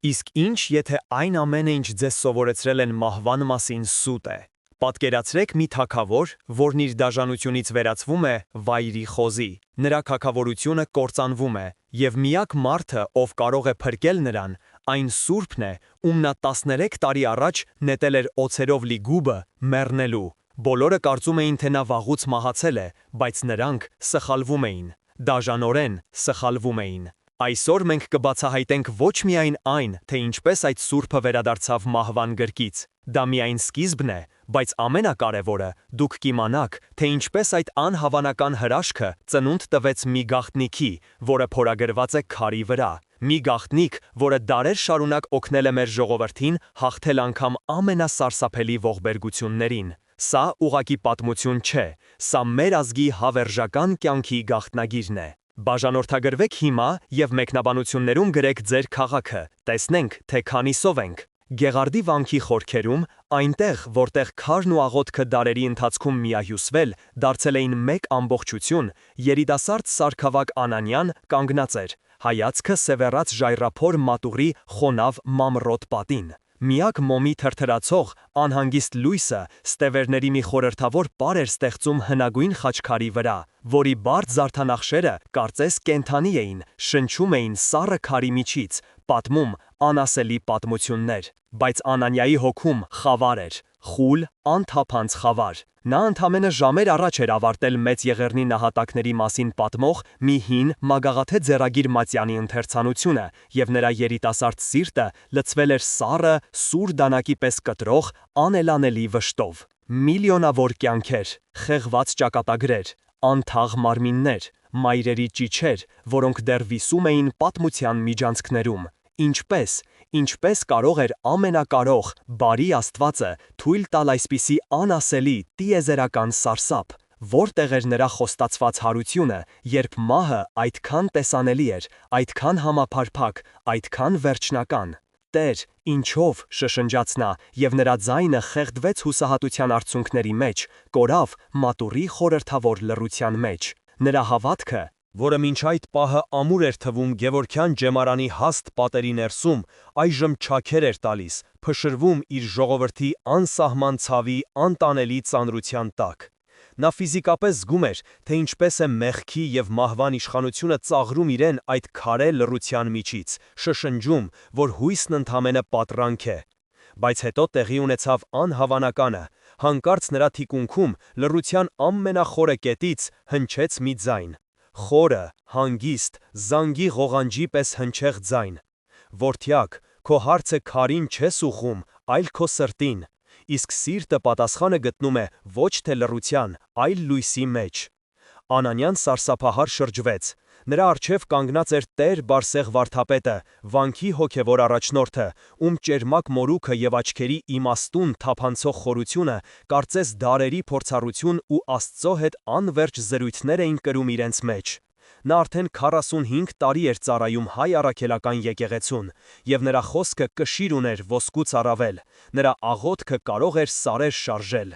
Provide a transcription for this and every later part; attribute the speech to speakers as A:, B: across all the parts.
A: Իսկ ինչ, եթե այն ամենը, ինչ ձեզ սովորեցրել են մահվան մասին, սուտ է։ Պատկերացրեք մի թագավոր, որն իր դաժանությունից վերածվում է վայրի խոզի։ Նրա թագավորությունը կործանվում է, եւ միակ մարդը, ով կարող է փրկել նրան, այն Սուրբն է, ում նա 13 տարի առաջ նետել էր օձերով լի գուբը մեռնելու։ Բոլորը կարծում էին, թե նա վաղուց մահացել է, բայց նրանք սխալվում էին։ Դաժանորեն սխալվում էին։ Այսօր մենք կբացահայտենք ոչ միայն այն, թե ինչպես այդ Սուրբը վերադարձավ մահվան գրկից։ Դա միայն սկիզբն է, բայց ամենակարևորը, դուք կիմանաք, թե ինչպես այդ անհավանական հրաշքը ծնունդ տվեց մի գաղտնիքի, որը փորագրված է քարի վրա։ Մի գաղտնիք, որը դարեր շարունակ օգնել է մեր ժողովրդին հաղթել անգամ ամենասարսափելի ողբերգություններին։ Սա ուղղակի պատմություն չէ, սա մեր ազգի հավերժական կյանքի գաղտնագիրն է։ Բաժանորդագրվեք հիմա և մեկնաբանություններում գրեք ձեր քաղաքը, տեսնենք, թե քանիսով ենք։ Գեղարդի վանքի խորքերում, այնտեղ, որտեղ քարն ու աղոթքը դարերի ընթացքում միահյուսվել, դարձել էին մեկ ամբողջություն, երիտասարդ սարքավակ Անանյան կանգնած էր, հայացքը սևեռած ժայռափոր մատուռի խոնավ մամռոտ պատին։ Միակ մոմի թրթրացող, անհանգիստ լույսը ստևերների մի խորհրդավոր պար էր ստեղծում հնագույն խաչքարի վրա, որի բարդ զարդանախշերը կարծես կենդանի էին, շնչում էին սառը քարի միջից, պատմում անասելի պատմություններ։ Բայց Անանյայի հոգում խավար էր, խուլ, անթափանց խավար։ Նա ընդամենը ժամեր առաջ էր ավարտել Մեծ Եղեռնի նահատակների մասին պատմող մի հին մագաղաթե ձեռագիր Մատյանի ընթերցանությունը, և նրա երիտասարդ սիրտը լցվել էր սառը, սուր դանակի պես կտրող, անելանելի վշտով։ Միլիոնավոր կյանքեր, խեղված ճակատագրեր, անթաղ մարմիններ, մայրերի ճիչեր, որոնք դեռ վիսում էին պատմության միջանցքներում։ Ինչպես կարող էր ամենակարող, բարի Աստվածը թույլ տալ այսպիսի անասելի, տիեզերական սարսափ։ Որտեղ էր նրա խոստացված հարությունը, երբ մահը այդքան տեսանելի էր, այդքան համապարփակ, այդքան վերջնական։ Տեր, ինչով, շշնջաց նա, և նրա ձայնը խեղդվեց հուսահատության արցունքների մեջ, կորավ մատուռի խորհրդավոր լռության մեջ։ Նրա հավատքը, որը մինչ այդ պահը ամուր էր թվում Գևորգյան ջեմարանի հաստ պատերի ներսում, այժմ չաքեր էր տալիս, փշրվում իր ժողովրդի անսահման ցավի անտանելի ծանրության տակ։ Նա ֆիզիկապես զգում էր, թե ինչպես է մեղքի և մահվան իշխանությունը ծաղրում իրեն այդ քարե լռության միջից, շշնջում, որ հույսն ընդամենը պատրանք է։ Բայց հետո տեղի ունեցավ անհավանականը, հանկարծ նրա թիկունքում լռության ամենախորը կետից հնչեց մի ձայն։ Խորը, հանգիստ, զանգի ղողանջի պես հնչեղ ձայն։ Որդյակ, քո հարցը քարին չես ուղղում, այլ քո սրտին, իսկ սիրտը պատասխանը գտնում է ոչ թե լռության, այլ լույսի մեջ։ Անանյան սարսափահար շրջվեց։ Նրա առջև կանգնած էր Տեր Բարսեղ վարդապետը, վանքի հոգևոր առաջնորդը, ում ճերմակ մորուքը և աչքերի իմաստուն, թափանցող խորությունը կարծես դարերի փորձառություն ու Աստծո հետ անվերջ զրույցներ էին կրում իրենց մեջ։ Նա արդեն 45 տարի էր ծառայում հայ առաքելական եկեղեցուն, և նրա խոսքը կշիռ ուներ ոսկուց առավել, նրա աղոթքը կարող էր սարեր շարժել։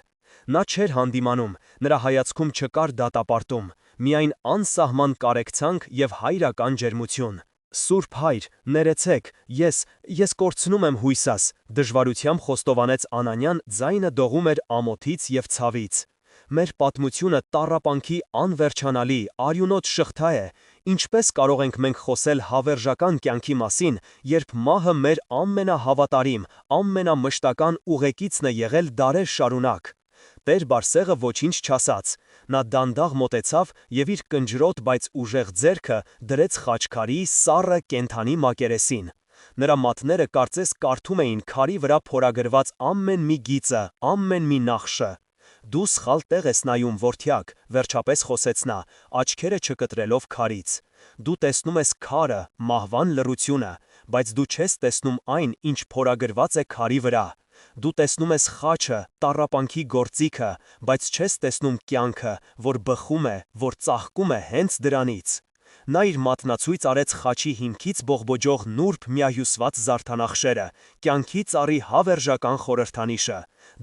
A: Նա չէր հանդիմանում, նրա հայացքում չկար դատապարտում, միայն անսահման կարեկցանք և հայրական ջերմություն։ Սուրբ Հայր, ներեցեք, ես կորցնում եմ հույսս, դժվարությամբ խոստովանեց Անանյան, ձայնը դողում էր ամոթից և ցավից։ Մեր պատմությունը տառապանքի անվերջանալի, արյունոտ շղթա է, ինչպես կարող ենք մենք խոսել հավերժական կյանքի մասին, երբ մահը մեր ամենահավատարիմ, ամենամշտական ուղեկիցն է եղել դարեր շարունակ։ Տեր Բարսեղը ոչինչ չասաց, նա դանդաղ մոտեցավ և իր կնճռոտ, բայց ուժեղ ձեռքը դրեց խաչքարի սառը կենդանի մակերեսին։ Նրա մատները կարծես կարդում էին քարի վրա փորագրված ամեն մի գիծը, ամեն մի նախշը։ Դու սխալ տեղ ես նայում, որդյակ, վերջապես խոսեց նա, աչքերը չկտրելով քարից։ Դու տեսնում ես քարը, մահվան լռությունը, բայց դու չես տեսնում այն, ինչ փորագրված է քարի վրա։ Դու տեսնում ես խաչը, տառապանքի գործիքը, բայց չես տեսնում կյանքը, որ բխում է, որ ծաղկում է հենց դրանից։ Նա իր մատնացույց արեց խաչի հիմքից բողբոջող նուրբ միահյուսված զարդանախշերը, կյանքի ծառի հավերժական խորհրդանիշը։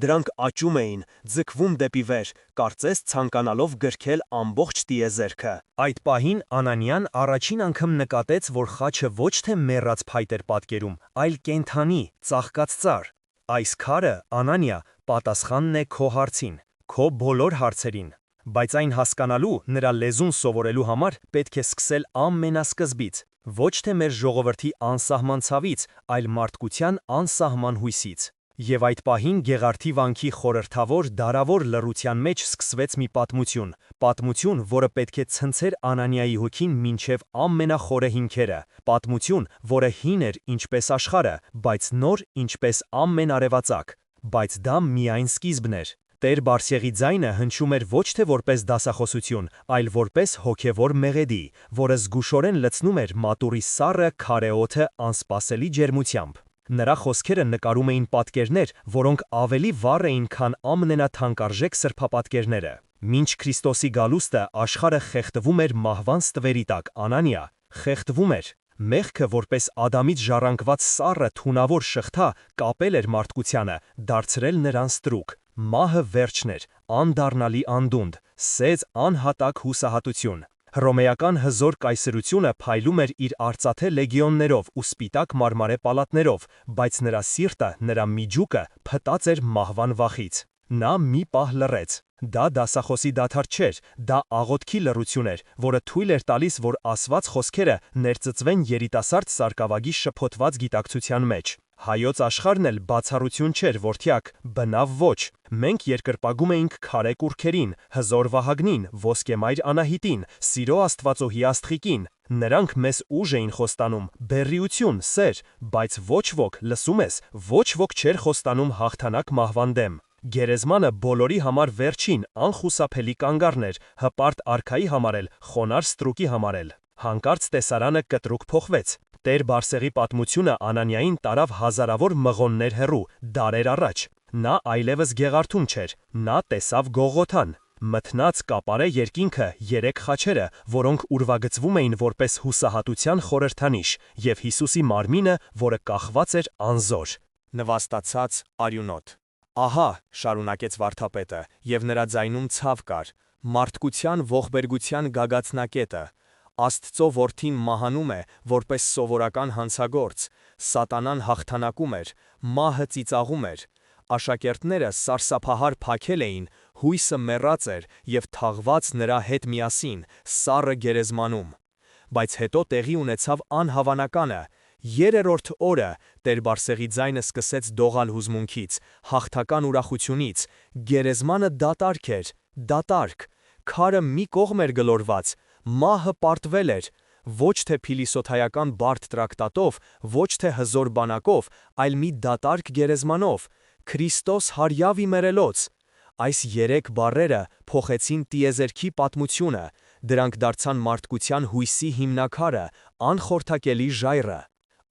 A: Դրանք աճում էին, ձգվում դեպի վեր, կարծես ցանկանալով գրքել ամբողջ տիեզերքը։ Այդ պահին Անանյան առաջին անգամ նկատեց, որ խաչը ոչ թե մեռած փայտ էր պատկերում, այլ կենդանի, ծաղկած ծառ։ Այս քարը, Անանիա, պատասխանն է քո հարցին, քո բոլոր հարցերին։ Բայց այն հասկանալու, նրա լեզուն սովորելու համար պետք է սկսել ամենասկզբից, ոչ թե մեր ժողովրդի անսահման ցավից, այլ մարդկության անսահման հույսից։ Եվ այդ պահին Գեղարդի վանքի խորհրդավոր դարավոր լռության մեջ սկսվեց մի պատմություն, որը պետք է ցնցեր Անանիայի հոգին մինչև ամենախորը հիմքերը, պատմություն, որը հին էր ինչպես աշխարհը, բայց նոր ինչպես ամեն արևածագ, բայց դա միայն սկիզբն էր։ Տեր Բարսեղի ձայնը հնչում էր ոչ թե որպես դասախոսություն, այլ որպես հոգևոր մեղեդի, որը զգուշորեն լցնում էր մատուռի սառը քարե օդը անսպասելի ջերմությամբ։ Նրա խոսքերը նկարում էին պատկերներ, որոնք ավելի վառ էին, քան ամենաթանկարժեք սրբապատկերները։ Մինչ Քրիստոսի գալուստը աշխարհը խեղդվում էր մահվան ստվերի տակ, Անանիա, խեղդվում էր։ Մեղքը, որպես Ադամից ժառանգված սառը թունավոր շղթա, կապել էր մարդկությանը, դարձրել նրան ստրուկ։ Մահը վերջն էր, անդառնալի անդունդ, սեծ անհատակ հուսահատություն։ Հռոմեական հզոր կայսրությունը փայլում էր իր արծաթե լեգիոններով ու սպիտակ մարմարե պալատներով, բայց նրա սիրտը, նրա միջուկը փտած էր մահվան վախից։ Նա մի պահ լռեց։ Դա դասախոսի դադար չէր, դա աղոթքի լռություն էր, որը թույլ էր տալիս, որ ասված խոսքերը ներծծվեն երիտասարդ սարկավագի շփոթված գիտակցության մեջ։ Հայոց աշխարհն էլ բացառություն չէր, որդյակ, բնավ ոչ։ Մենք երկրպագում էինք քարե կուռքերին, հզոր Վահագնին, ոսկեմայր Անահիտին, սիրո Աստվածոհի աստղիկին։ Նրանք մեզ ուժ էին խոստանում, բերրիություն, սեր, բայց ոչ ոք, լսում ես, ոչ ոք չէր խոստանում հաղթանակ մահվան դեմ։ Գերեզմանը բոլորի համար վերջին, անխուսափելի կանգառն էր, հպարտ արքայի համար էլ, խոնարհ ստրուկի համար էլ։ Հանկարծ տեսարանը կտրուկ փոխվեց։ Տեր Բարսեղի պատմությունը Անանիային տարավ հազարավոր մղոններ հեռու, դարեր առաջ։ Նա այլևս Գեղարդում չէր, նա տեսավ Գողգոթան։ Մթնած կապարե երկինքը, երեք խաչերը, որոնք ուրվագծվում էին որպես հուսահատության խորհրդանիշ, եւ Հիսուսի մարմինը, որը կախված էր անզոր։ Նվաստացած արյունոտ։ Ահա, շարունակեց վարդապետը, եւ նրա ձայնում ցավ կար, մարդկության ողբերգության գագաթնակետը։ Աստծո որդին մահանում է, որպես սովորական հանցագործ, սատանան հաղթանակում էր, մահը ծիծաղում էր։ Աշակերտները սարսափահար փակել էին, հույսը մեռած էր եւ թաղված նրա հետ միասին, սառը գերեզմանում։ Բայց հետո տեղի ունեցավ անհավանականը։ Երերորդ օրը Տեր Բարսեղի ձայնը սկսեց դողալ հուզմունքից, հաղթական ուրախությունից, գերեզմանը դատարկ էր, դատարկ, քարը մի կողմ էր գլորված, մահը պարտվել էր, ոչ թե փիլիսոփայական բարդ տրակտատով, ոչ թե հզոր բանակով, այլ մի դատարկ գերեզմանով, Քրիստոս հարյավի մերելոց։ Այս երեք բառերը փոխեցին տիեզերքի պատմությունը, դրանք դարձան մարդկության հույսի հիմնաքարը, անխորթակելի ժայռը։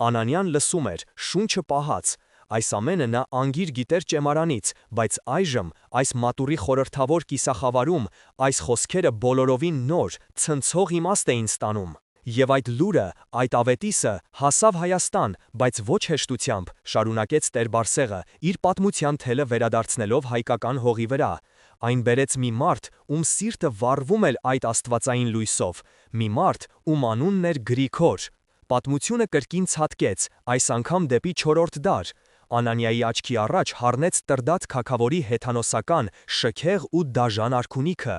A: Անանյան լսում էր, շունչը պահած, այս ամենը նա անգիր գիտեր ճեմարանից, բայց այժմ, այս մատուռի խորհրդավոր կիսախավարում, այս խոսքերը բոլորովին նոր, ցնցող իմաստ էին ստանում։ Եվ այդ լուրը, այդ ավետիսը հասավ Հայաստան, բայց ոչ հեշտությամբ, շարունակեց Տեր Բարսեղը, իր պատմության թելը վերադարձնելով հայկական հողի վրա։ Այն բերեց մի մարդ, ում սիրտը վառվում էր այդ աստվածային լույսով, մի մարդ, ում անունն էր Գրիգոր։ Պատմությունը կրկին ցատկեց, այս անգամ դեպի 4-րդ դար։ Անանիայի աչքի առաջ հառնեց Տրդատ Քաքավորի հեթանոսական, շքեղ ու դաժան արքունիքը։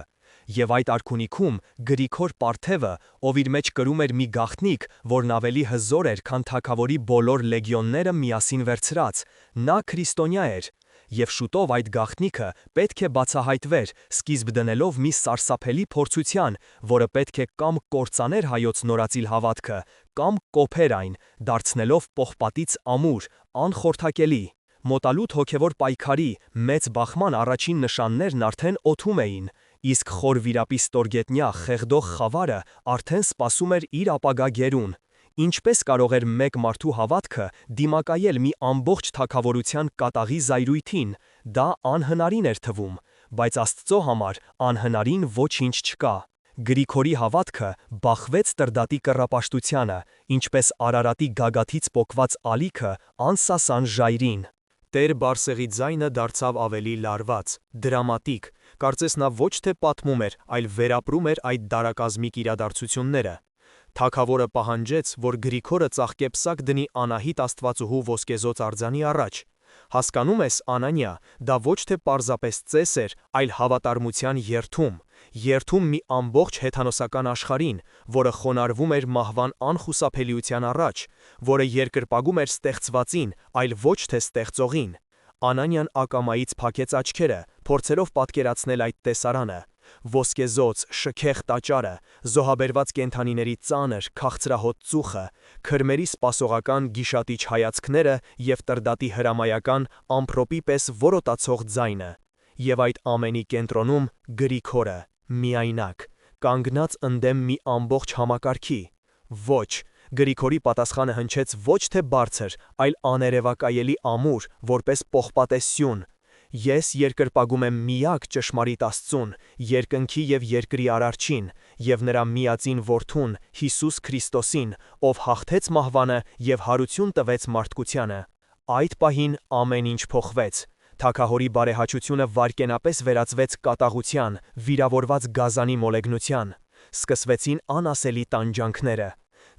A: Եվ այդ արքունիքում Գրիգոր Պարթևը, ով իր մեջ կրում էր մի գաղտնիք, որն ավելի հզոր էր, քան թագավորի բոլոր լեգիոնները միասին վերցրած, նա քրիստոնյա էր։ Եվ շուտով այդ գաղտնիքը պետք է բացահայտվեր, սկիզբ դնելով մի սարսափելի փորձության, որը պետք է կամ կործաներ հայոց նորածիլ հավատքը, կամ կոփեր այն, դարձնելով պողպատից ամուր, անխորթակելի։ Մոտալուտ հոգևոր պայքարի, մեծ բախման առաջին նշաններն արդեն օդում էին, իսկ խոր վիրապի ստորգետնյա խեղդող խավարը արդեն սպասում էր իր ապագա գերուն։ Ինչպես կարող էր մեկ մարդու հավատքը դիմակայել մի ամբողջ թագավորության կատաղի զայրույթին, դա անհնարին էր թվում, բայց Աստծո համար անհնարին ոչինչ չկա։ Գրիգորի հավատքը բախվեց Տրդատի կռապաշտությանը, ինչպես Արարատի գագաթից պոկված ալիքը անսասան ժայռին։ Տեր Բարսեղի ձայնը դարձավ ավելի լարված, դրամատիկ, կարծես նա ոչ թե պատմում էր, այլ վերապրում էր այդ դարակազմիկ իրադարձությունները։ Թագավորը պահանջեց, որ Գրիգորը ծաղկեպսակ դնի Անահիտ աստվածուհու ոսկեզոծ արձանի առաջ։ Հասկանում ես, Անանիա, դա ոչ թե պարզապես ծես էր, այլ հավատարմության երդում մի ամբողջ հեթանոսական աշխարհին, որը խոնարհվում էր մահվան անխուսափելիության առաջ, որը երկրպագում էր ստեղծվածին, այլ ոչ թե ստեղծողին։ Անանիան ակամայից փակեց աչքերը, փորձելով պատկերացնել այդ տեսարանը։ Ոսկեզոծ, շքեղ տաճարը, զոհաբերված կենդանիների ծանր, քաղցրահոտ ծուխը, քրմերի սպասողական գիշատիչ հայացքները և Տրդատի հրամայական ամպրոպի պես որոտացող ձայնը։ Եվ այդ ամենի կենտրոնում Գրիգորը, միայնակ, կանգնած ընդդեմ մի ամբողջ համակարգի։ Ոչ, Գրիգորի պատասխանը հնչեց ոչ թե բարձր, այլ աներևակայելի ամուր, որպես պողպատե սյուն։ Ես երկրպագում եմ միակ ճշմարիտ Աստծուն, երկնքի և երկրի Արարչին, և նրա միածին Որդուն, Հիսուս Քրիստոսին, ով հաղթեց մահվանը և հարություն տվեց մարդկությանը։ Այդ պահին ամեն ինչ փոխվեց։ Թագավորի բարեհաճությունը վայրկենապես վերածվեց կատաղության, վիրավորված գազանի մոլեգնության։ Սկսվեցին անասելի տանջանքները։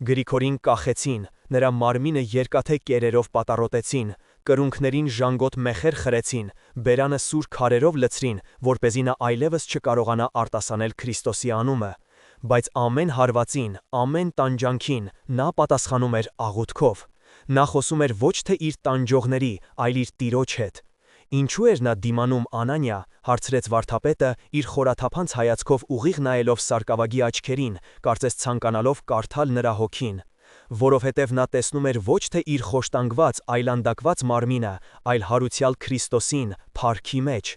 A: Գրիգորին կախեցին, նրա մարմինը երկաթե կերերով պատառոտեցին, կրունկներին ժանգոտ մեխեր խրեցին, բերանը սուր քարերով լցրին, որպեսզի նա այլևս չկարողանա արտասանել Քրիստոսի անունը։ Բայց ամեն հարվածին, ամեն տանջանքին նա պատասխանում էր աղոթքով։ Նա խոսում էր ոչ թե իր տանջողների, այլ իր Տիրոջ հետ։ Ինչու էր նա դիմանում, Անանիա, հարցրեց վարդապետը, իր խորաթափանց հայացքով ուղիղ նայելով սարկավագի աչքերին, կարծես ցանկանալով կարդալ նրա հոգին։ Որովհետև նա տեսնում էր ոչ թե իր խոշտանգված, այլանդակված մարմինը, այլ հարուցյալ Քրիստոսին, փառքի մեջ։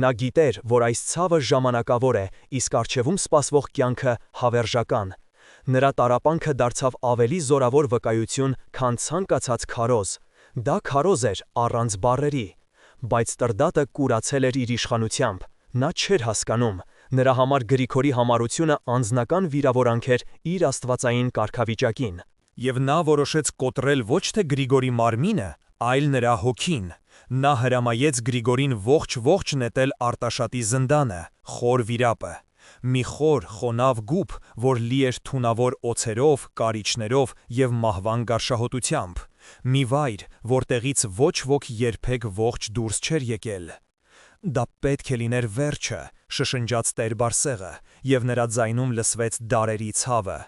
A: Նա գիտեր, որ այս ցավը ժամանակավոր է, իսկ առջևում սպասվող կյանքը հավերժական։ Նրա տառապանքը դարձավ ավելի զորավոր վկայություն, քան ցանկացած քարոզ։ Դա քարոզ էր առանց բառերի։ Բայց Տրդատը կուրացել էր իր իշխանությամբ։ Նա չէր հասկանում։ Նրա համար Գրիգորի համառությունը անձնական վիրավորանք էր իր աստվածային կարգավիճակին։ Եվ նա որոշեց կոտրել ոչ թե Գրիգորի մարմինը, այլ նրա հոգին։ Նա հրամայեց Գրիգորին ողջ նետել Արտաշատի զնդանը, խոր վիրապը։ Մի խոր, խոնավ գուփ, որ լի էր թունավոր օձերով, կարիճներով և մահվան գարշահոտությամբ։ Մի վայր, որտեղից ոչ ոք երբեք ողջ դուրս չէր եկել։ Դա պետք է լիներ վերջը, շշնջաց Տեր Բարսեղը, և նրա ձայնում լսվեց դարերի ցավը։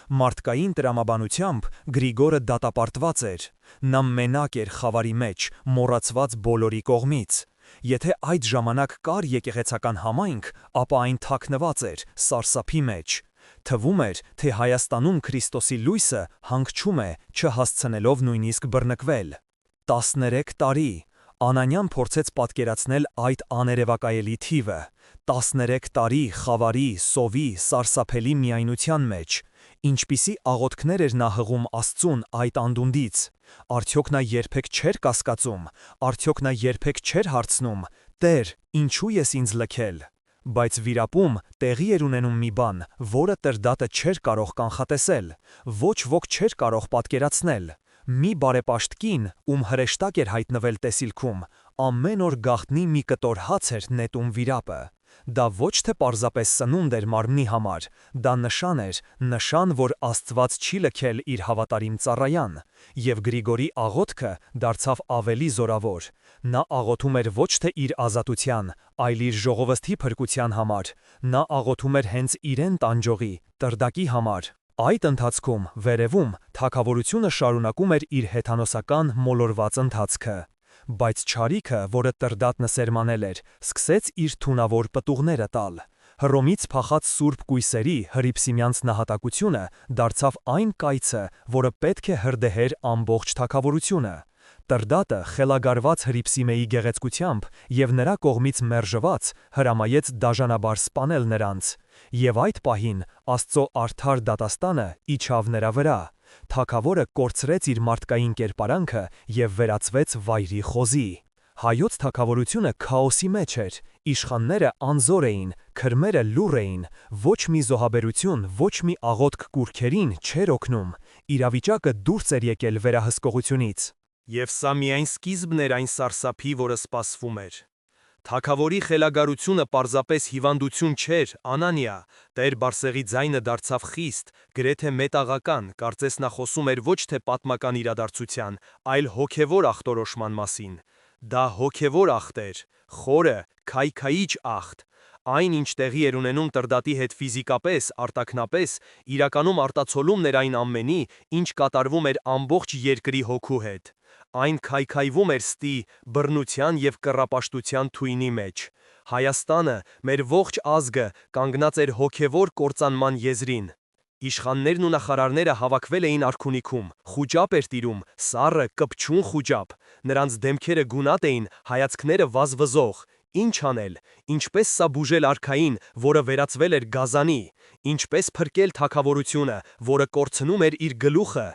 A: Մարդկային տրամաբանությամբ Գրիգորը դատապարտված էր։ Նա մենակ էր խավարի մեջ, մոռացված բոլորի կողմից։ Եթե այդ ժամանակ կար եկեղեցական համայնք, ապա այն թաքնված էր, սարսափի մեջ։ Թվում էր, թե Հայաստանում Քրիստոսի լույսը հանգչում է, չհասցնելով նույնիսկ բռնկվել։ 13 տարի։ Անանյան փորձեց պատկերացնել այդ աներևակայելի թիվը։ 13 տարի խավարի, սովի, սարսափելի միայնության մեջ։ Ինչպիսի աղոթքներ էր նա հղում Աստծուն այդ անդունդից։ Արդյոք նա երբեք չէր կասկածում, արդյոք նա երբեք չէր հարցնում. «Տեր, ինչու ես ինձ լքել»։ Բայց վիրապում տեղի էր ունենում մի բան, որը Տրդատը չէր կարող կանխատեսել, ոչ ոք չէր կարող պատկերացնել։ Մի բարեպաշտ կին, ում հրեշտակ էր հայտնվել տեսիլքում, ամեն օր գաղտնի մի կտոր հաց էր նետում վիրապը։ Դա ոչ թե պարզապես սնունդ էր մարմնի համար, դա նշան էր, նշան, որ Աստված չի լքել իր հավատարիմ ծառայան, և Գրիգորի աղոթքը դարձավ ավելի զորավոր։ Նա աղոթում էր ոչ թե իր ազատության, այլ իր ժողովրդի փրկության համար։ Նա աղոթում էր հենց իրեն տանջողի, Տրդակի համար։ Այդ ընթացքում, վերևում, թագավորությունը շարունակում էր իր հեթանոսական մոլորված ընթացքը։ Բայց չարիքը, որը Տրդատն սերմանել էր, սկսեց իր թունավոր պտուղները տալ։ Հռոմից փախած սուրբ կույսերի հրիփսիմյանց նահատակությունը դարձավ այն կայծը, որը պետք է հրդեհեր ամբողջ թագավորությունը։ Տրդատը խելագարված Հրիփսիմեի գեղեցկությամբ և նրա կողմից մերժված հրամայեց դաժանաբար սպանել նրանց։ Եվ այդ պահին Աստծո արդար դատաստանը իջավ նրա վրա։ Թագավորը կորցրեց իր մարդկային կերպարանքը և վերածվեց վայրի խոզի։ Հայոց թագավորությունը քաոսի մեջ էր, իշխանները անզոր էին, քրմերը լուռ էին, ոչ մի զոհաբերություն, ոչ մի աղոթք կուռքերին չէր օգնում, իրավիճակը դուրս էր եկել վերահսկողությունից։ Եվ սա միայն սկիզբն էր այն սարսափի, որը սպասվում էր։ Թագավորի խելագարությունը պարզապես հիվանդություն չէր, Անանիա, Տեր Բարսեղի ձայնը դարձավ խիստ, գրեթե մետաղական, կարծես նա խոսում էր ոչ թե պատմական իրադարձության, այլ հոգևոր ախտորոշման մասին։ Դա հոգևոր ախտ էր, խորը, քայքայիչ ախտ։ Այն, ինչ տեղի էր ունենում Տրդատի հետ ֆիզիկապես, արտաքնապես, իրականում արտացոլումն էր այն ամենի, ինչ կատարվում էր ամբողջ երկրի հոգու հետ։ Այն քայքայվում էր ստի, բռնության և կռապաշտության թույնի մեջ։ Հայաստանը, մեր ողջ ազգը, կանգնած էր հոգևոր կործանման եզրին։ Իշխաններն ու նախարարները հավաքվել էին արքունիքում, խուճապ էր տիրում, սառը, կպչուն խուճապ, նրանց դեմքերը գունատ էին, հայացքները վազվզող։ Ինչ անել, ինչպես սա բուժել արքային, որը վերածվել էր գազանի, ինչպես փրկել թագավորությունը, որը կորցնում էր իր գլուխը։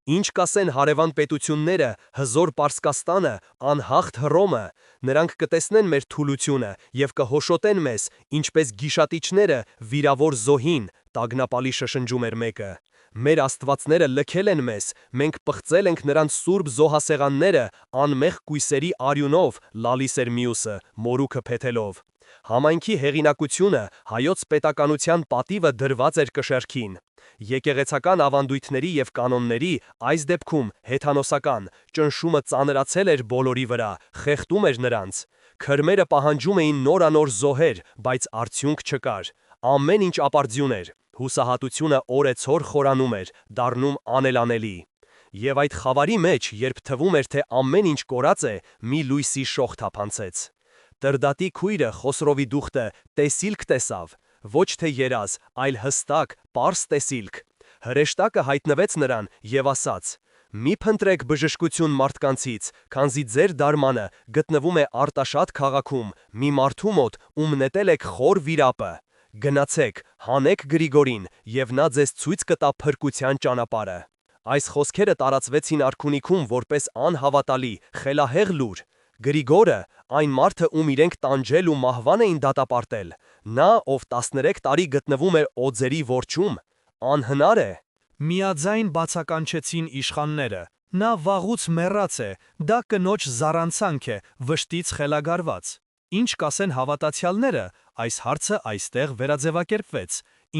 A: Ինչ կասեն հարևան պետությունները, հզոր Պարսկաստանը, անհաղթ Հռոմը, նրանք կտեսնեն մեր թուլությունը և կհոշոտեն մեզ, ինչպես գիշատիչները վիրավոր զոհին, տագնապալի շշնջում էր մեկը։ Մեր աստվածները լքել են մեզ, մենք պղծել ենք նրանց սուրբ զոհասեղանները, անմեղ կույսերի արյունով, լալիս էր մյուսը, մորուքը փեթելով։ Համայնքի հեղինակությունը, հայոց պետականության պատիվը դրված էր կշեռքին։ Եկեղեցական ավանդույթների և կանոնների, այս դեպքում հեթանոսական, ճնշումը ծանրացել էր բոլորի վրա, խեղդում էր նրանց։ Քրմերը պահանջում էին նորանոր զոհեր, բայց արդյունք չկար։ Ամեն ինչ ապարդյուն էր։ Հուսահատությունը օրեցօր խորանում էր, դառնում անելանելի։ Եվ այդ խավարի մեջ, երբ թվում էր, թե ամեն ինչ կորած է, մի լույսի շող թափանցեց։ Տրդատի քույրը Խոսրովի դուխտը տեսիլք տեսավ, ոչ թե երազ, այլ հստակ, պարզ տեսիլք։ Հրեշտակը հայտնվեց նրան և ասաց. «Մի փնտրեք բժշկություն մարդկանցից, քանզի ձեր դարմանը գտնվում է Արտաշատ քաղաքում, մի մարդու մոտ, ում նետել եք խոր վիրապը։ Գնացեք, հանեք Գրիգորին, և նա ձեզ ցույց կտա փրկության ճանապարհը»։ Այս խոսքերը տարածվեցին արքունիքում որպես անհավատալի, խելահեղ լուր։ Գրիգորը, այն մարդը, ում իրենք տանջել ու մահվան էին դատապարտել, նա, ով 13 տարի գտնվում էր օձերի որջում, անհնար է։ Միաձայն բացականչեցին իշխանները. նա վաղուց մեռած է, դա կնոջ զառանցանք է, վշտից խելագարված։ Ինչ կասեն հավատացյալները, այս հարցը այստեղ վերաձևակերպվեց։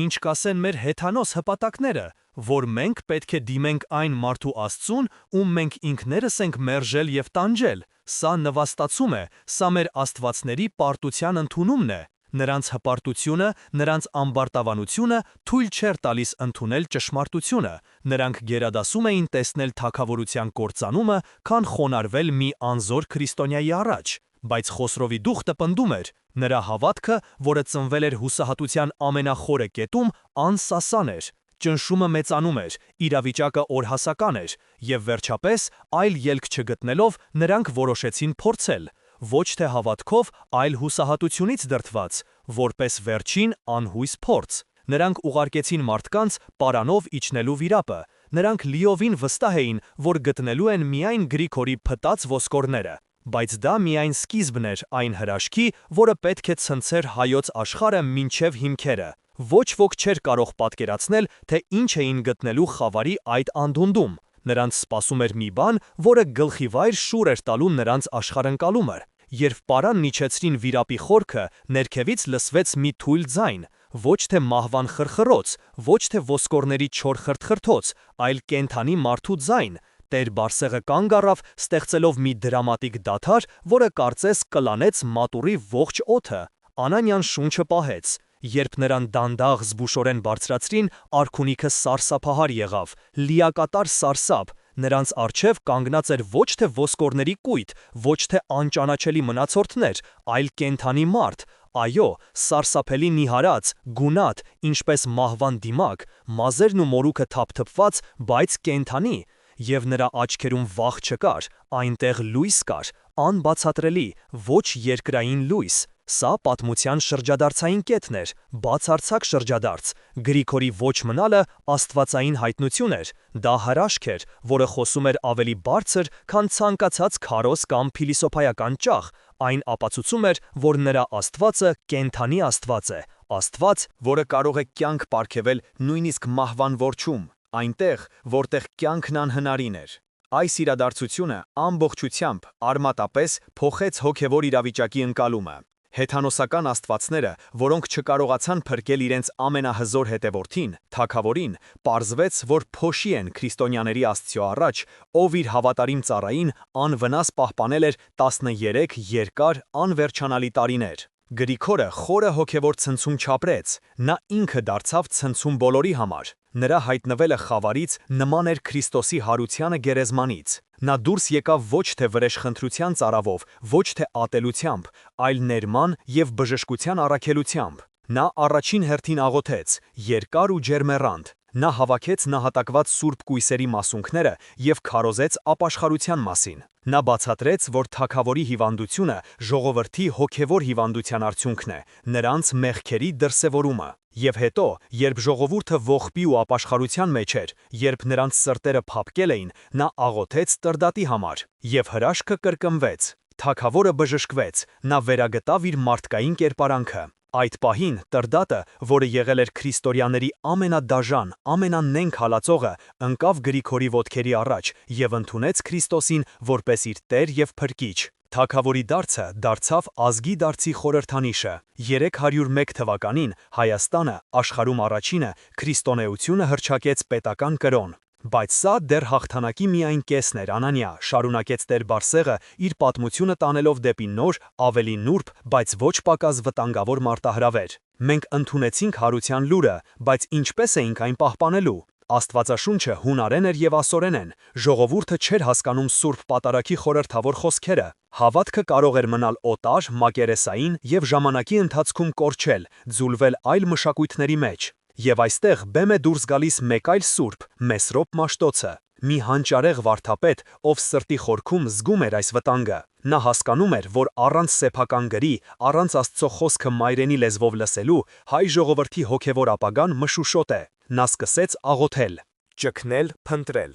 A: Ինչ կասեն մեր հեթանոս հպատակները, որ մենք պետք է դիմենք այն մարդու Աստծուն, ում մենք ինքներս ենք մերժել և տանջել։ Սա նվաստացում է, սա մեր աստվածների պարտության ընդունումն է։ Նրանց հպարտությունը, նրանց ամբարտավանությունը թույլ չէր տալիս ընդունել ճշմարտությունը, նրանք գերադասում էին տեսնել թագավորության կործանումը, քան խոնարհվել մի անզոր քրիստոնյայի առաջ։ Բայց Խոսրովի դուխտը պնդում էր, նրա հավատքը, որը ծնվել էր հուսահատության ամենախորը կետում, անսասան էր։ Ճնշումը մեծանում էր, իրավիճակը օրհասական էր, և վերջապես, այլ ելք չգտնելով, նրանք որոշեցին փորձել։ Ոչ թե հավատքով, այլ հուսահատությունից դրդված, որպես վերջին անհույս փորձ։ Նրանք ուղարկեցին մարդկանց պարանով իջնելու վիրապը։ Նրանք լիովին վստահ էին, որ գտնելու են միայն Գրիգորի փտած ոսկորները։ Բայց դա միայն սկիզբն էր այն հրաշքի, որը պետք է ցնցեր հայոց աշխարհը մինչև հիմքերը։ Ոչ ոք չէր կարող պատկերացնել, թե ինչ էին գտնելու խավարի այդ անդունդում։ Նրանց սպասում էր մի բան, որը գլխիվայր շուռ էր տալու նրանց աշխարհընկալումը։ Երբ պարանն իջեցրին վիրապի խորքը, ներքևից լսվեց մի թույլ ձայն, ոչ թե մահվան խրխրոց, ոչ թե ոսկորների չոր խրթխրթոց, այլ կենդանի մարդու ձայն։ Տեր Բարսեղը կանգ առավ, ստեղծելով մի դրամատիկ դադար, որը կարծես կլանեց մատուռի ողջ օդը։ Անանյան շունչը պահեց։ Երբ նրան դանդաղ զգուշորեն բարձրացրին, արքունիքը սարսափահար եղավ, լիակատար սարսափ։ Նրանց առջև կանգնած էր ոչ թե ոսկորների կույտ, ոչ թե անճանաչելի մնացորդներ, այլ կենդանի մարդ։ Այո, սարսափելի նիհարած, գունատ, ինչպես մահվան դիմակ, մազերն ու մորուքը թափթփված, բայց կենդանի։ Եվ նրա աչքերում վախ չկար, այնտեղ լույս կար, անբացատրելի, ոչ երկրային լույս։ Սա պատմության շրջադարձային կետն էր, բացարձակ շրջադարձ։ Գրիգորի ոչ մնալը աստվածային հայտնություն էր, դա հրաշք էր, որը խոսում էր ավելի բարձր, քան ցանկացած քարոզ կամ փիլիսոփայական ճաղ, այն ապացուցում էր, որ նրա Աստվածը կենդանի Աստված է, Աստված, որը կարող է կյանք պարգևել նույնիսկ մահվան որջում, այնտեղ, որտեղ կյանքն անհնարին էր։ Այս իրադարձությունը ամբողջությամբ արմատապես փոխեց հոգևոր իրավիճակի ընկալումը։ Հեթանոսական աստվածները, որոնք չկարողացան փրկել իրենց ամենահզոր հետևորդին, թագավորին, պարզվեց, որ փոշի են քրիստոնյաների Աստծո առաջ, ով իր հավատարիմ ծառային անվնաս պահպանել էր 13 երկար անվերջանալի տարիներ։ Գրիգորը խորը հոգևոր ցնցում չապրեց, նա ինքը դարձավ ցնցում բոլորի համար։ Նրա հայտնվելը խավարից նման էր Քրիստոսի հարությանը գերեզմանից։ Նա դուրս եկավ ոչ թե վրեժխնդրության ծարավով, ոչ թե ատելությամբ, այլ ներման և բժշկության առաքելությամբ։ Նա առաջին հերթին աղոթեց, երկար ու ջերմեռանդ։ Նա հավաքեց նահատակված սուրբ կույսերի մասունքները և քարոզեց ապաշխարության մասին։ Նա բացատրեց, որ թագավորի հիվանդությունը ժողովրդի հոգևոր հիվանդության արդյունքն է, նրանց մեղքերի դրսևորումը։ Եվ հետո, երբ ժողովուրդը ողբի ու ապաշխարության մեջ էր, երբ նրանց սրտերը փափկել էին, նա աղոթեց Տրդատի համար, և հրաշքը կրկնվեց։ Թագավորը բժշկվեց, նա վերագտավ իր մարդկային կերպարանքը։ Այդ պահին Տրդատը, որը եղել էր քրիստոնյաների ամենադաժան, ամենանենգ հալածողը, ընկավ Գրիգորի ոտքերի առաջ և ընդունեց Քրիստոսին որպես իր Տեր և Փրկիչ։ Թագավորի դարձը դարձավ ազգի դարձի խորհրդանիշը։ 301 թվականին Հայաստանը, աշխարհում առաջինը, քրիստոնեությունը հռչակեց պետական կրոն։ Բայց սա դեռ հաղթանակի միայն կեսն էր, Անանիա, շարունակեց Տեր Բարսեղը, իր պատմությունը տանելով դեպի նոր, ավելի նուրբ, բայց ոչ պակաս վտանգավոր մարտահրավեր։ Մենք ընդունեցինք հարության լուրը, բայց ինչպես էինք այն պահպանելու։ Աստվածաշունչը հունարեն էր և ասորեն են, ժողովուրդը չէր հասկանում Սուրբ Պատարագի խորհրդավոր խոսքերը։ Հավատքը կարող էր մնալ օտար, մակերեսային և ժամանակի ընթացքում կորչել, ձուլվել այլ մշակույթների մեջ։ Եվ այստեղ բեմ է դուրս գալիս մեկ այլ սուրբ՝ Մեսրոպ Մաշտոցը, մի հանճարեղ վարդապետ, ով սրտի խորքում զգում էր այս վտանգը։ Նա հասկանում էր, որ առանց սեփական գրի, առանց Աստծո խոսքը մայրենի լեզվով լսելու, հայ ժողովրդի հոգևոր ապագան մշուշոտ է։ Նա սկսեց աղոթել, ճգնել, փնտրել։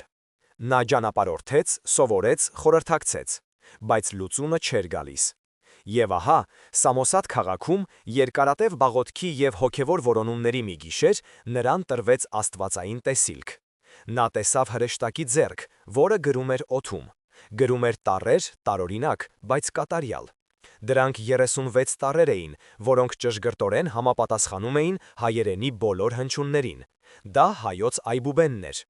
A: Նա ճանապարհորդեց, սովորեց, խորհրդակցեց, բայց լուծումը չէր գալիս։ Եվ ահա, Սամոսատ քաղաքում երկարատև բաղոթքի և հոգևոր որոնումների մի գիշեր նրան տրվեց աստվածային տեսիլք։ Նա տեսավ հրեշտակի ձեռք, որը գրում էր օդում։ Գրում էր տառեր, տարօրինակ, բայց կատարյալ։ Դրանք 36 տառեր էին, որոնք ճշգրտորեն համապատասխանում էին հայերենի բոլոր հնչյուններին։ Դա հայոց այբուբենն էր։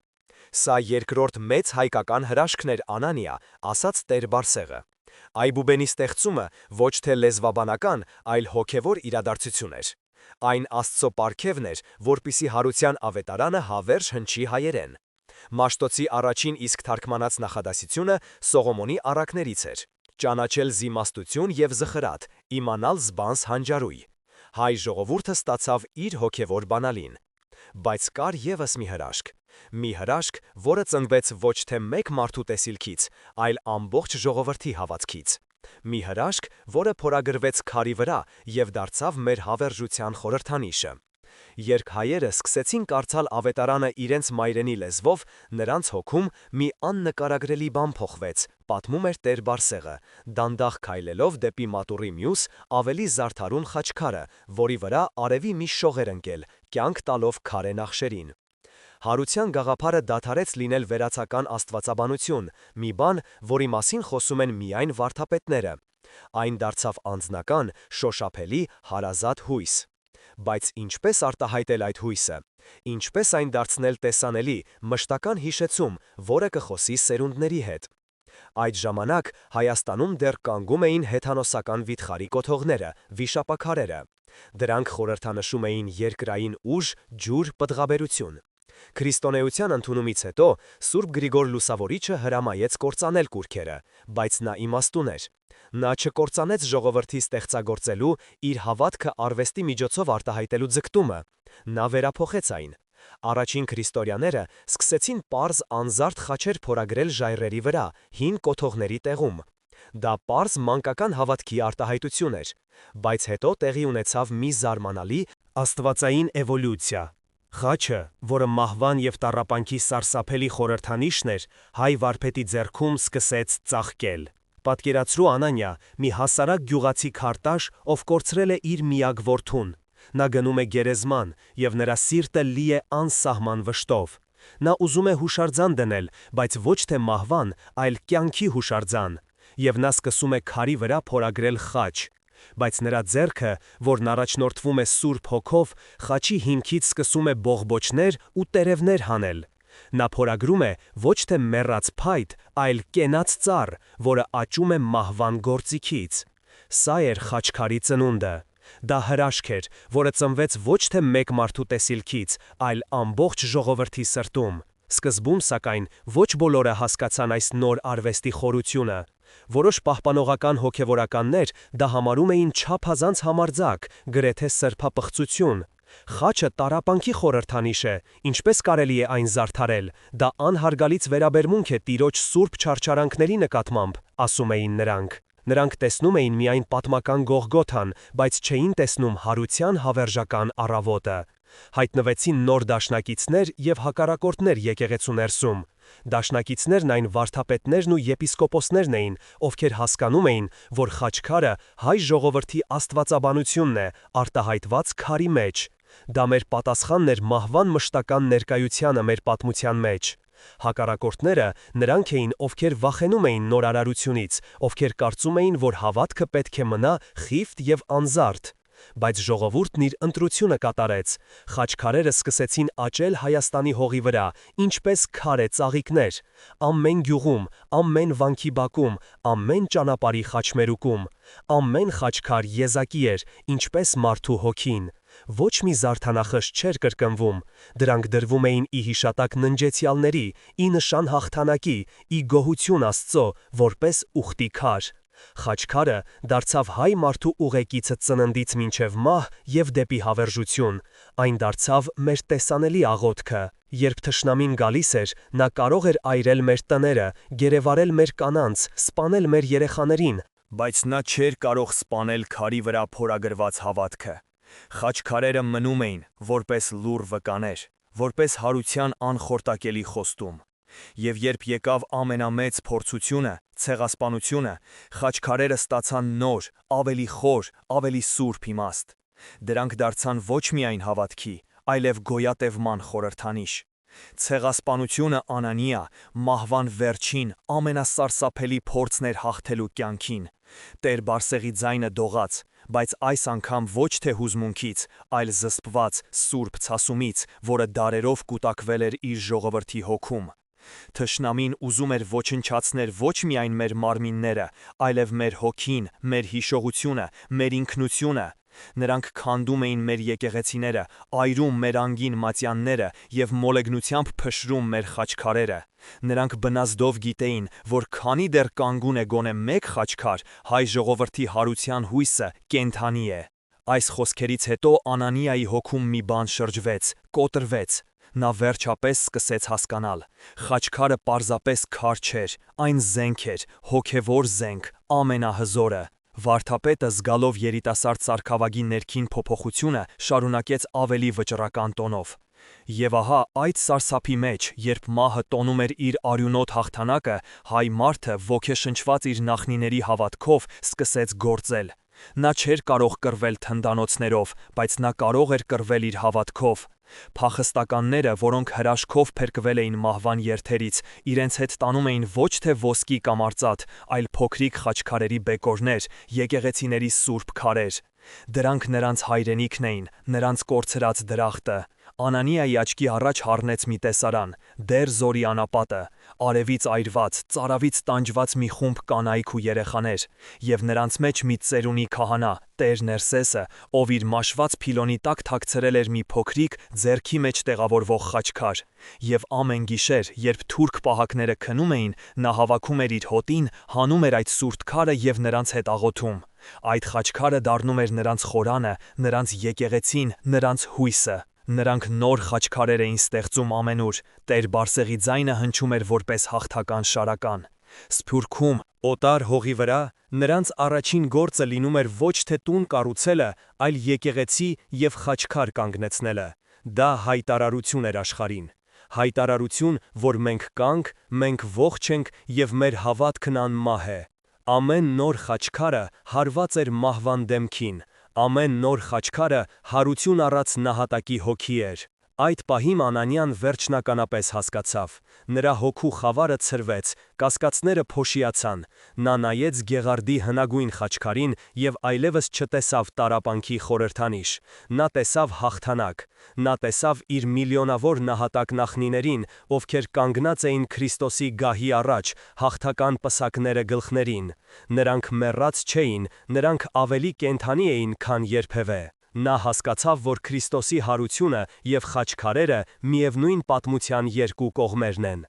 A: Սա երկրորդ մեծ հայկական հրաշքն էր, Անանիա, ասաց Տեր Բարսեղը։ Այբուբենի ստեղծումը ոչ թե լեզվաբանական, այլ հոգևոր իրադարձություն էր։ Այն Աստծո պարգևն էր, որպիսի հարության ավետարանը հավերժ հնչի հայերեն։ Մաշտոցի առաջին իսկ թարգմանած նախադասությունը Սողոմոնի առակներից էր. ճանաչել զիմաստություն և զխրատ, իմանալ զբանս հանջարույ։ Հայ ժողովուրդը ստացավ իր հոգևոր բանալին։ Բայց կար ևս մի հրաշք։ Մի հրաշք, որը ծնվեց ոչ թե մեկ մարդու տեսիլքից, այլ ամբողջ ժողովրդի հավատքից։ Մի հրաշք, որը փորագրվեց քարի վրա և դարձավ մեր հավերժության խորհրդանիշը։ Երբ հայերը սկսեցին կարդալ ավետարանը իրենց մայրենի լեզվով, նրանց հոգում մի աննկարագրելի բան փոխվեց, պատմում էր Տեր Բարսեղը, դանդաղ քայլելով դեպի մատուռի մյուս, ավելի զարդարուն խաչքարը, որի վրա արևի մի շող էր ընկել, կյանք տալով քարե նախշերին։ Հարության գաղափարը դադարեց լինել վերացական աստվածաբանություն, մի բան, որի մասին խոսում են միայն վարդապետները։ Այն դարձավ անձնական, շոշափելի, հարազատ հույս։ Բայց ինչպես արտահայտել այդ հույսը։ Ինչպես այն դարձնել տեսանելի, մշտական հիշեցում, որը կխոսի սերունդների հետ։ Այդ ժամանակ Հայաստանում դեռ կանգում էին հեթանոսական վիթխարի կոթողները, վիշապաքարերը։ Դրանք խորհրդանշում էին երկրային ուժ, ջուր, պտղաբերություն։ Քրիստոնեության ընդունումից հետո Սուրբ Գրիգոր Լուսավորիչը հրամայեց կործանել կուռքերը, բայց նա իմաստուն էր։ Նա չկործանեց ժողովրդի ստեղծագործելու, իր հավատքը արվեստի միջոցով արտահայտելու ձգտումը։ Նա վերափոխեց այն։ Առաջին քրիստոնյաները սկսեցին պարզ անզարդ խաչեր փորագրել ժայռերի վրա, հին կոթողների տեղում։ Դա պարզ մանկական հավատքի արտահայտություն էր, բայց հետո տեղի ունեցավ մի զարմանալի աստվածային էվոլյուցիա։ Խաչը, որը մահվան և տառապանքի սարսափելի խորհրդանիշն էր, հայ վարպետի ձեռքում սկսեց ծաղկել։ Պատկերացրու Անանյա, մի հասարակ գյուղացի քարտաշ, ով կորցրել է իր միակ որդուն։ Նա գնում է գերեզման, և նրա սիրտը լի է անսահման վշտով։ Նա ուզում է հուշարձան դնել, բայց ոչ թե մահվան, այլ կյանքի հուշարձան, և նա սկսում է քարի վրա փորագրել խաչ։ Բայց նրա ձեռքը, որն առաջնորդվում է Սուրբ Հոգով, խաչի հիմքից սկսում է բողբոջներ ու տերևներ հանել։ Նա փորագրում է ոչ թե մեռած փայտ, այլ կենաց ծառ, որը աճում է մահվան գործիքից։ Սա էր խաչքարի ծնունդը։ Դա հրաշք էր, որը ծնվեց ոչ թե մեկ մարդու տեսիլքից, այլ ամբողջ ժողովրդի սրտում։ Սկզբում, սակայն, ոչ բոլորը հասկացան այս նոր արվեստի խորությունը։ Որոշ պահպանողական հոգևորականներ դա համարում էին չափազանց համարձակ, գրեթե սրբապղծություն։ Խաչը տառապանքի խորհրդանիշ է, ինչպես կարելի է այն զարդարել, դա անհարգալից վերաբերմունք է Տիրոջ սուրբ չարչարանքների նկատմամբ, ասում էին նրանք։ Նրանք տեսնում էին միայն պատմական Գողգոթան, բայց չէին տեսնում հարության հավերժական առավոտը։ Հայտնվեցին նոր դաշնակիցներ և հակառակորդներ եկեղեցու ներսում։ Դաշնակիցներն այն վարդապետներն ու եպիսկոպոսներն էին, ովքեր հասկանում էին, որ խաչքարը հայ ժողովրդի աստվածաբանությունն է, արտահայտված քարի մեջ։ Դա մեր պատասխանն էր մահվան մշտական ներկայությանը մեր պատմության մեջ։ Հակառակորդները նրանք էին, ովքեր վախենում էին նորարարությունից, ովքեր կարծում էին, որ հավատքը պետք է մնա խիֆտ և անզարդ։ Բայց ժողովուրդն իր ընտրությունը կատարեց։ Խաչքարերը սկսեցին աճել Հայաստանի հողի վրա, ինչպես քարե ծաղիկներ։ Ամեն գյուղում, ամեն վանքի բակում, ամեն ճանապարհի խաչմերուկում։ Ամեն խաչքար եզակի էր, ինչպես մարդու հոգին։ Ոչ մի զարդանախշ չէր կրկնվում։ Դրանք դրվում էին ի հիշատակ ննջեցյալների, ի նշան հաղթանակի, ի գոհություն Աստծո, որպես ուխտի քար։ Խաչքարը դարձավ հայ մարդու ուղեկիցը ծննդից մինչև մահ և դեպի հավերժություն։ Այն դարձավ մեր տեսանելի աղոթքը։ Երբ թշնամին գալիս էր, նա կարող էր այրել մեր տները, գերեվարել մեր կանանց, սպանել մեր երեխաներին, բայց նա չէր կարող սպանել քարի վրա փորագրված հավատքը։ Խաչքարերը մնում էին, որպես լուռ վկաներ, որպես հարության անխորտակելի խոստում։ Եվ երբ եկավ ամենամեծ փորձությունը, ցեղասպանությունը, խաչքարերը ստացան նոր, ավելի խոր, ավելի սուրբ իմաստ։ Դրանք դարձան ոչ միայն հավատքի, այլև գոյատևման խորհրդանիշ։ Ցեղասպանությունը Անանիա մահվան վերջին, ամենասարսափելի փորձն էր հաղթելու կյանքին։ Տեր Բարսեղի ձայնը դողաց, բայց այս անգամ ոչ թե հուզմունքից, այլ զսպված սուրբ ցասումից, որը դարերով կուտակվել էր իր ժողովրդի հոգում։ Թշնամին ուզում էր ոչնչացնել ոչ միայն մեր մարմինները, այլև մեր հոգին, մեր հիշողությունը, մեր ինքնությունը։ Նրանք քանդում էին մեր եկեղեցիները, այրում մեր անգին մատյանները և մոլեգնությամբ փշրում մեր խաչքարերը։ Նրանք բնազդով գիտեին, որ քանի դեռ կանգուն է գոնե մեկ խաչքար, հայ ժողովրդի հարության հույսը կենդանի է։ Այս խոսքերից հետո Անանիայի հոգում մի բան շրջվեց, կոտրվեց։ Նա վերջապես սկսեց հասկանալ։ Խաչքարը պարզապես քար չէր, այն զենք էր, հոգևոր զենք, ամենահզորը։ Վարդապետը զգալով երիտասարդ սարքավագի ներքին փոփոխությունը, շարունակեց ավելի վճռական տոնով. Եվ ահա այդ սարսափի մեջ, երբ մահը տոնում էր իր արյունոտ հաղթանակը, հայ մարդը ոգեշնչված իր նախնիների հավատքով սկսեց գործել։ Նա չէր կարող կռվել թնդանոթներով, բայց նա կարող էր կռվել իր հավատքով։ Փախստականները, որոնք հրաշքով փրկվել էին մահվան երթերից, իրենց հետ տանում էին ոչ թե ոսկի կամ արծաթ, այլ փոքրիկ խաչքարերի բեկորներ, եկեղեցիների սուրբ քարեր։ Դրանք նրանց հայրենիքն էին, նրանց կորցրած դրախտը։ Անանիայի աչքի առաջ հառնեց մի տեսարան՝ դեռ զորի անապատը, արևից այրված, ծարավից տանջված մի խումբ կանայք ու երեխաներ, և նրանց մեջ մի ծերունի քահանա, Տեր Ներսեսը, ով իր մաշված փիլոնի տակ թաքցրել էր մի փոքրիկ, ձեռքի մեջ տեղավորվող խաչքար։ Եվ ամեն գիշեր, երբ թուրք պահակները քնում էին, նա հավաքում էր իր հոտին, հանում էր այդ սուրբ քարը և նրանց հետ աղոթում։ Այդ խաչքարը դառնում էր նրանց խորանը, նրանց եկեղեցին, նրանց հույսը։ Նրանք նոր խաչքարեր էին ստեղծում ամենուր, Տեր Բարսեղի ձայնը հնչում էր որպես հաղթական շարական։ Սփյուռքում, Օտար հողի վրա նրանց առաջին գործը լինում էր ոչ թե տուն կառուցելը, այլ եկեղեցի և խաչքար կանգնեցնելը։ Դա հայտարարություն էր աշխարհին։ Հայտարարություն, որ մենք կանք, մենք ողջ ենք և մեր հավատքն անմահ է։ Ամեն նոր խաչքարը հարված էր մահվան դեմքին, ամեն նոր խաչքարը հարություն առած նահատակի հոգի էր։ Այդ պահին Անանյան վերջնականապես հասկացավ, նրա հոգու խավարը ցրվեց, կասկածները փոշիացան, նա նայեց Գեղարդի հնագույն խաչքարին և այլևս չտեսավ տառապանքի խորհրդանիշ, նա տեսավ հաղթանակ, նա տեսավ իր միլիոնավոր նահատակ նախնիներին, ովքեր կանգնած էին Քրիստոսի գահի առաջ, հաղթական պսակները գլխներին, նրանք մեռած չէին, նրանք ավելի կենդանի էին, քան երբևէ։ Նա հասկացավ, որ Քրիստոսի հարությունը և խաչքարերը միևնույն պատմության երկու կողմերն են։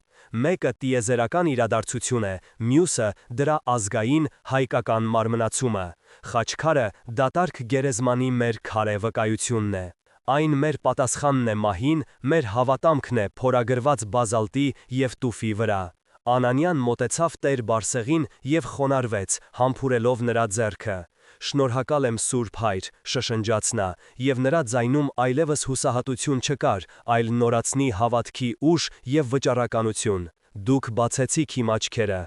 A: Մեկը տիեզերական իրադարձություն է, մյուսը դրա ազգային, հայկական մարմնացումը։ Խաչքարը դատարկ գերեզմանի մեր քարե վկայությունն է։ Այն մեր պատասխանն է մահին, մեր հավատամքն է փորագրված բազալտի և տուֆի վրա։ Անանյան մոտեցավ Տեր Բարսեղին և խոնարհվեց, համբուրելով նրա ձեռքը։ «Շնորհակալ եմ, Սուրբ Հայր», շշնջաց նա, և նրա ձայնում այլևս հուսահատություն չկար, այլ նորածնի հավատքի ուժ և վճռականություն։ «Դուք բացեցիք իմ աչքերը»։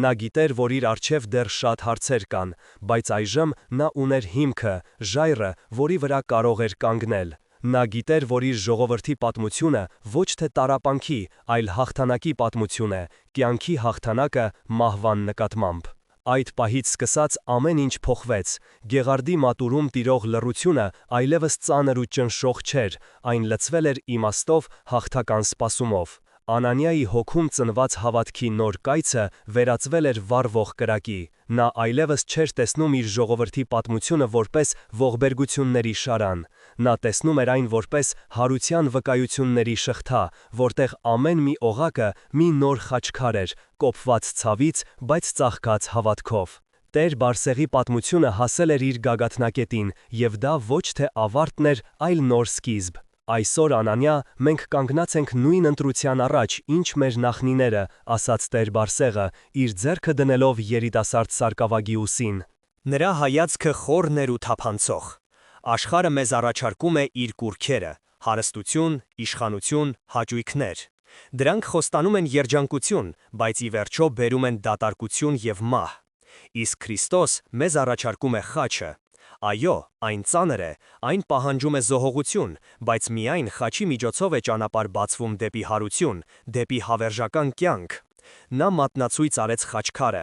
A: Նա գիտեր, որ իր առջև դեռ շատ հարցեր կան, բայց այժմ նա ուներ հիմքը, ժայռը, որի վրա կարող էր կանգնել։ Նա գիտեր, որ իր ժողովրդի պատմությունը ոչ թե տառապանքի, այլ հաղթանակի պատմություն է, կյանքի հաղթանակը մահվան նկատմամբ։ Այդ պահից սկսած ամեն ինչ փոխվեց։ Գեղարդի մատուրում տիրող լռությունը այլևս ծանր ու ճնշող չէր, այն լցվել էր իմաստով, հաղթական սպասումով։ Անանյայի հոգում ծնված հավատքի նոր կայծը վերածվել էր վառվող կրակի։ Նա այլևս չէր տեսնում իր ժողովրդի պատմությունը որպես ողբերգությունների շարան։ Նա տեսնում էր այն որպես հարության վկայությունների շղթա, որտեղ ամեն մի օղակը մի նոր խաչքար էր, կոփված ցավից, բայց ծաղկած հավատքով։ Տեր Բարսեղի պատմությունը հասել էր իր գագաթնակետին, և դա ոչ թե ավարտն էր, այլ նոր սկիզբ։ «Այսօր, Անանյա, մենք կանգնած ենք նույն ընտրության առաջ, ինչ մեր նախնիները», ասաց Տեր Բարսեղը, իր ձեռքը դնելով երիտասարդ սարկավագի ուսին։ Նրա հայացքը խորն էր ու թափանցող։ Աշխարհը մեզ առաջարկում է իր կուռքերը՝ հարստություն, իշխանություն, հաճույքներ։ Դրանք խոստանում են երջանկություն, բայց ի վերջո բերում են դատարկություն և մահ։ Իսկ Քրիստոս մեզ առաջարկում է խաչը։ Այո, այն ծանր է, այն պահանջում է զոհողություն, բայց միայն խաչի միջոցով է ճանապարհ բացվում դեպի հարություն, դեպի հավերժական կյանք։ Նա մատնացույց արեց խաչքարը։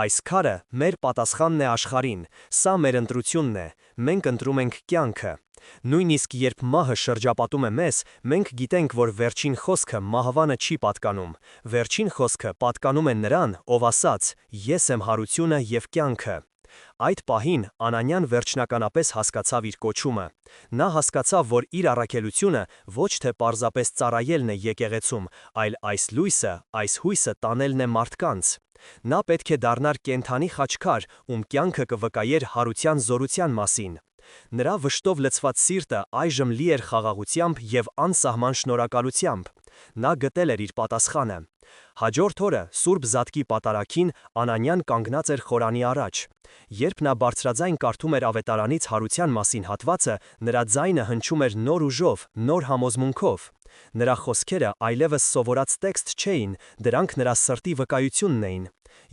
A: Այս քարը մեր պատասխանն է աշխարհին, սա մեր ընտրությունն է, մենք ընտրում ենք կյանքը։ Նույնիսկ երբ մահը շրջապատում է մեզ, մենք գիտենք, որ վերջին խոսքը մահվանը չի պատկանում։ Վերջին խոսքը պատկանում է նրան, ով ասաց. «Ես եմ հարությունը և կյանքը»։ Այդ պահին Անանյան վերջնականապես հասկացավ իր կոչումը։ Նա հասկացավ, որ իր առաքելությունը ոչ թե պարզապես ծառայելն է եկեղեցում, այլ այս լույսը, այս հույսը տանելն է մարդկանց։ Նա պետք է դառնար կենդանի խաչքար, ում կյանքը կվկայեր հարության զորության մասին։ Նրա վշտով լցված սիրտը այժմ լի էր խաղաղությամբ և անսահման շնորհակալությամբ։ Նա գտել էր իր պատասխանը։ Հաջորդ օրը, Սուրբ Զատկի պատարագին, Անանյան կանգնած էր խորանի առաջ։ Երբ նա բարձրաձայն կարդում էր ավետարանից հարության մասին հատվածը, նրա ձայնը հնչում էր նոր ուժով, նոր համոզմունքով։ Նրա խոսքերը այլևս սովորած տեքստ չէին, դրանք նրա սրտի վկայությունն էին։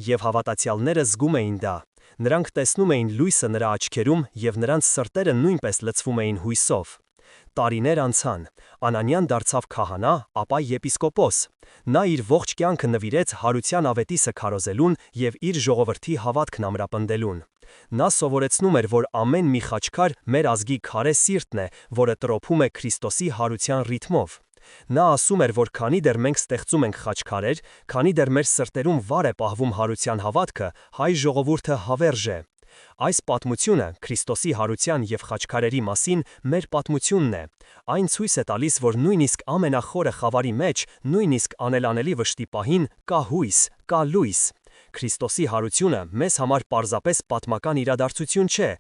A: Եվ հավատացյալները զգում էին դա։ Նրանք տեսնում էին լույսը նրա աչքերում, և նրանց սրտերը նույնպես լցվում էին հույսով։ Տարիներ անցան։ Անանյան դարձավ քահանա, ապա եպիսկոպոս։ Նա իր ողջ կյանքը նվիրեց հարության ավետիսը քարոզելուն և իր ժողովրդի հավատքն ամրապնդելուն։ Նա սովորեցնում էր, որ ամեն մի խաչքար մեր ազգի քարե սիրտն է, որը տրոփում է Քրիստոսի հարության ռիթմով։ Նա ասում էր, որ քանի դեռ մենք ստեղծում ենք խաչքարեր, քանի դեռ մեր սրտերում վառ է պահվում հարության հավատքը, հայ ժողովուրդը հավերժ է։ Այս պատմությունը Քրիստոսի հարության և խաչքարերի մասին մեր պատմությունն է։ Այն ցույց է տալիս, որ նույնիսկ ամենախորը խավարի մեջ, նույնիսկ անելանելի վշտի պահին կա հույս, կա լույս։ Քրիստոսի հարությունը մեզ համար պարզապես պատմական իրադարձություն չէ,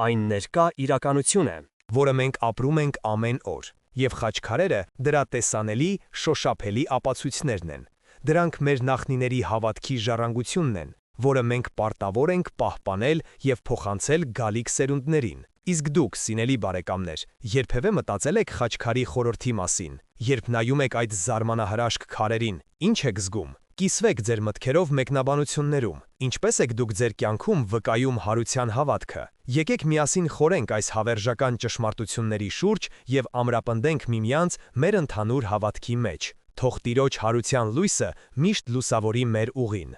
A: այն ներկա իրականություն է, որը մենք ապրում ենք ամեն օր, և խաչքարերը դրա տեսանելի, շոշափելի ապացույցներն են։ Դրանք մեր նախնիների հավատքի ժառանգությունն են, որը մենք պարտավոր ենք պահպանել և փոխանցել գալիք սերունդներին։ Իսկ դուք, սիրելի բարեկամներ, երբևէ մտածել եք Խաչքարի խորհրդի մասին, երբ նայում եք այդ զարմանահրաշք քարերին, ինչ եք զգում։ Կիսվեք ձեր մտքերով մեկնաբանություններում, ինչպես եք դուք ձեր կյանքում վկայում հարության հավատքը։ Եկեք միասին խորենք այս հավերժական ճշմարտությունների շուրջ և ամրապնդենք միմյանց մեր ընդհանուր հավատքի մեջ։ Թող Տիրոջ հարության լույսը միշտ լուսավորի մեր ուղին։